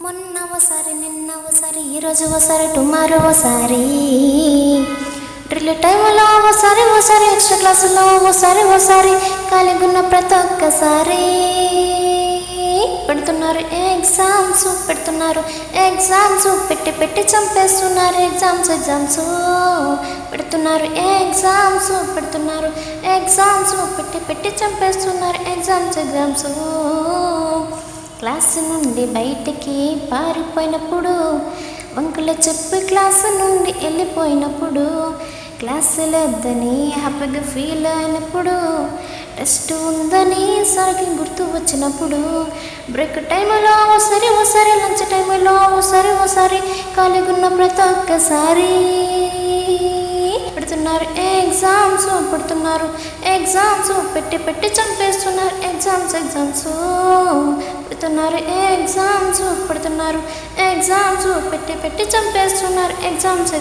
మొన్న ఓసారి నిన్న ఓసారి ఈరోజు ఓసారి టుమారో ఓసారి డ్రిల్ టైంలో ఓసారి ఎక్స్ట్రా క్లాసులో ఓసారి ఖాళీగున్న ప్రతి ఒక్కసారి పెడుతున్నారు ఎగ్జామ్స్ పెట్టి చంపేస్తున్నారు ఎగ్జామ్స్ పెడుతున్నారు ఎగ్జామ్స్ పెట్టి చంపేస్తున్నారు ఎగ్జామ్స్ క్లాసు నుండి బయటికి పారిపోయినప్పుడు వంకులు చెప్పి క్లాసు నుండి వెళ్ళిపోయినప్పుడు క్లాసు లేదని హ్యాపీగా ఫీల్ అయినప్పుడు టెస్ట్ ఉందని సరికి గుర్తు వచ్చినప్పుడు బ్రేక్ టైంలో ఓసారి లంచ్ టైంలో ఓసారి ఖాళీగున్న ప్రతి ఒక్కసారి పెడుతున్నారు ఎగ్జామ్స్ పెట్టి చంపేస్తున్నారు ఎగ్జామ్స్ పెడుతున్నారు ఎగ్జామ్స్ పెట్టి చంపేస్తున్నారు ఎగ్జామ్స్